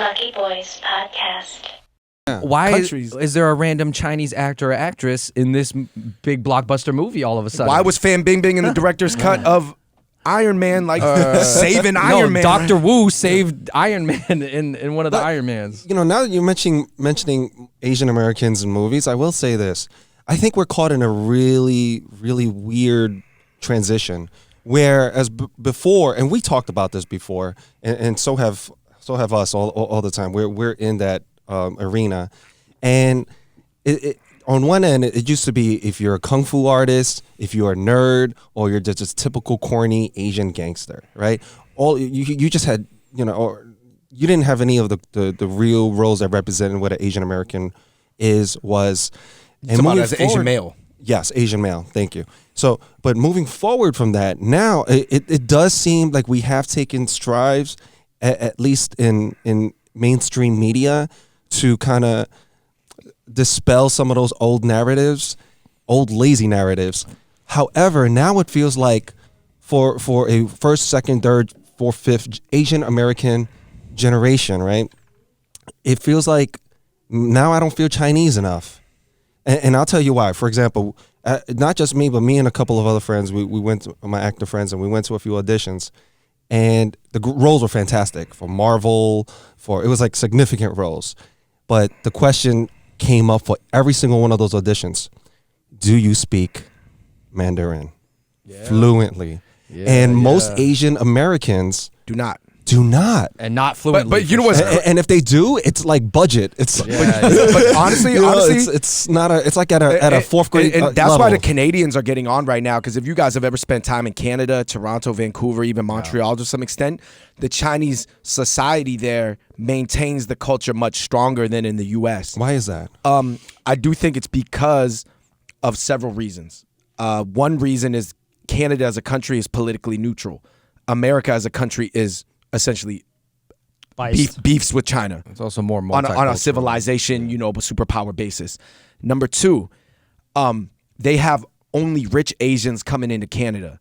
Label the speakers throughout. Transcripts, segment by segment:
Speaker 1: Lucky Boys Podcast.
Speaker 2: Why
Speaker 3: Countries.
Speaker 2: is there a random Chinese actor or actress in this big blockbuster movie all of a sudden?
Speaker 3: Why was Fan Bingbing in the director's cut of Iron Man, saving Iron Man?
Speaker 2: Dr. Wu saved Iron Man in one of the Iron Mans.
Speaker 4: You know, now that you're mentioning Asian Americans in movies, I will say this. I think we're caught in a really, really weird transition. Whereas before, and we talked about this before, and so have us all the time. We're in that arena, and it on one end, it used to be if you're a kung fu artist, if you're a nerd, or you're just typical corny Asian gangster, right? All you just had, or you didn't have any of the real roles that represented what an Asian American was.
Speaker 3: And moving as an Asian male.
Speaker 4: Yes, Asian male. Thank you. So, but moving forward from that, now it does seem like we have taken strides, at least in mainstream media, to kind of dispel some of those old narratives, old lazy narratives. However, now it feels like for a first, second, third, fourth, fifth Asian American generation, right? It feels like now I don't feel Chinese enough. And I'll tell you why. For example, not just me, but me and a couple of other friends, we went to my actor friends, and we went to a few auditions, and the roles were fantastic for Marvel, it was like significant roles. But the question came up for every single one of those auditions: do you speak Mandarin fluently? And most Asian Americans
Speaker 3: do not.
Speaker 2: And not fluently.
Speaker 3: But you know what?
Speaker 4: And if they do, it's like budget. It's
Speaker 3: but honestly,
Speaker 4: it's not it's like at a fourth grade
Speaker 3: and that's
Speaker 4: level.
Speaker 3: why the Canadians are getting on right now, because if you guys have ever spent time in Canada, Toronto, Vancouver, even Montreal to some extent, the Chinese society there maintains the culture much stronger than in the U.S.
Speaker 4: Why is that?
Speaker 3: I do think it's because of several reasons. One reason is Canada as a country is politically neutral. America as a country is essentially beefs with China.
Speaker 2: It's also more
Speaker 3: on a civilization, superpower basis. Number two, they have only rich Asians coming into Canada.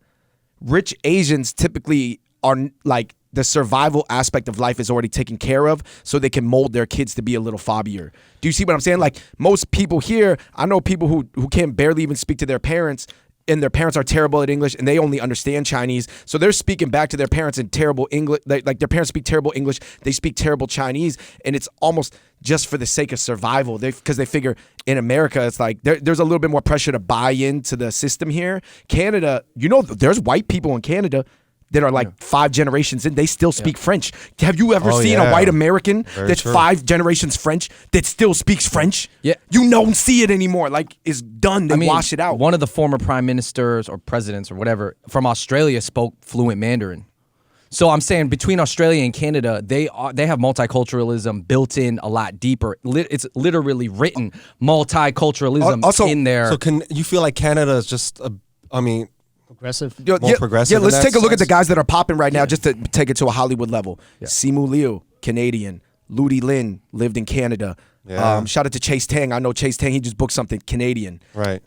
Speaker 3: Rich Asians typically are like, the survival aspect of life is already taken care of, so they can mold their kids to be a little fobbier. Do you see what I'm saying? Like, most people here, I know people who can barely even speak to their parents, and their parents are terrible at English, and they only understand Chinese. So they're speaking back to their parents in terrible English. Like their parents speak terrible English. They speak terrible Chinese. And it's almost just for the sake of survival. Because they figure in America, it's like there's a little bit more pressure to buy into the system here. Canada, there's white people in Canada that are like 5 generations in, they still speak French. Have you ever seen a white American that's 5 generations French that still speaks French?
Speaker 2: Yeah.
Speaker 3: You don't see it anymore. Like, it's done. They wash it out.
Speaker 2: One of the former prime ministers or presidents or whatever from Australia spoke fluent Mandarin. So I'm saying between Australia and Canada, they have multiculturalism built in a lot deeper. It's literally written multiculturalism in there.
Speaker 4: So can you feel like Canada is just
Speaker 5: progressive.
Speaker 4: More progressive.
Speaker 3: Yeah, let's take a look at the guys that are popping right now, just to take it to a Hollywood level. Simu Liu, Canadian. Ludi Lin lived in Canada. Shout out to Chase Tang. I know Chase Tang. He just booked something. Canadian.
Speaker 4: Right.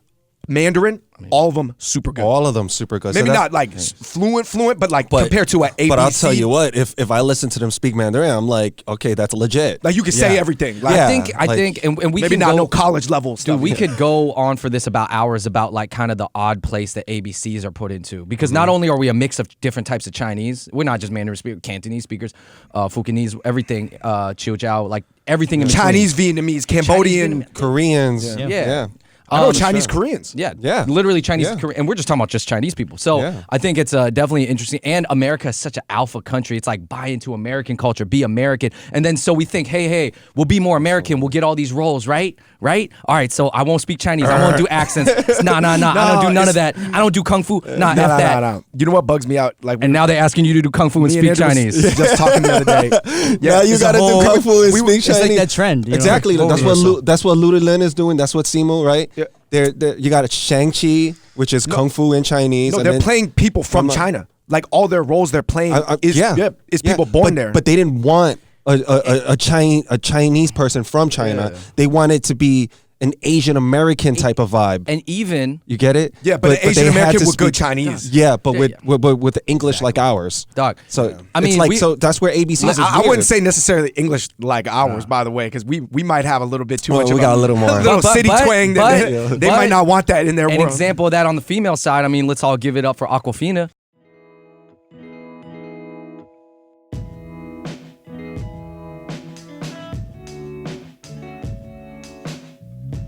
Speaker 3: Mandarin, all of them super good.
Speaker 4: All of them super good.
Speaker 3: Maybe not like fluent, but like compared to an ABC.
Speaker 4: But I'll tell you what, if I listen to them speak Mandarin, I'm like, okay, that's legit.
Speaker 3: Like, you can say everything. Like,
Speaker 2: I think, and we
Speaker 3: maybe
Speaker 2: can
Speaker 3: not
Speaker 2: go,
Speaker 3: no college level stuff.
Speaker 2: Dude, we could go on for this about hours about like kind of the odd place that ABCs are put into, because not only are we a mix of different types of Chinese, we're not just Mandarin speakers, Cantonese speakers, Fukienese, everything, Chiu like everything in between.
Speaker 3: Chinese, Vietnamese, Cambodian,
Speaker 4: Koreans.
Speaker 2: Yeah.
Speaker 3: I know Chinese Koreans.
Speaker 2: Yeah. Literally Chinese Korean. And we're just talking about just Chinese people. So I think it's definitely interesting. And America is such an alpha country. It's like buy into American culture, be American. And then so we think, hey, we'll be more American. We'll get all these roles, right? All right, so I won't speak Chinese. I won't do accents. Nah. I don't do none of that. I don't do Kung Fu. Nah, that.
Speaker 3: No. You know what bugs me out? Like,
Speaker 2: and now they're asking you to do Kung Fu and speak Chinese.
Speaker 3: Just talking the other day.
Speaker 4: Now you got to do Kung Fu and speak Chinese.
Speaker 5: It's like that trend.
Speaker 4: Exactly. That's what Ludi Lin is doing. That's what Simu, right? Yeah. You got Shang-Chi, which is Kung Fu in Chinese.
Speaker 3: No, they're playing people from China. Like, all their roles they're playing is people born there.
Speaker 4: But they didn't want a Chinese person from China. They wanted to be an Asian American type of vibe.
Speaker 2: And even
Speaker 4: You get it?
Speaker 3: Yeah, but an Asian
Speaker 4: they had
Speaker 3: American
Speaker 4: to
Speaker 3: with good
Speaker 4: speak-
Speaker 3: Chinese.
Speaker 4: Yeah, but with English like ours.
Speaker 2: dog.
Speaker 4: So
Speaker 2: I mean,
Speaker 4: it's like
Speaker 2: we-
Speaker 4: so that's where ABC is.
Speaker 3: I
Speaker 4: weird.
Speaker 3: wouldn't say necessarily English like ours, by the way, because we might have a little bit too
Speaker 4: Well,
Speaker 3: much.
Speaker 4: we
Speaker 3: of
Speaker 4: got a little more.
Speaker 3: little
Speaker 2: But-
Speaker 3: city
Speaker 2: but-
Speaker 3: twang.
Speaker 2: but-
Speaker 3: They might not want that in their
Speaker 2: an
Speaker 3: world.
Speaker 2: example of that on the female side. I mean, let's all give it up for Aquafina.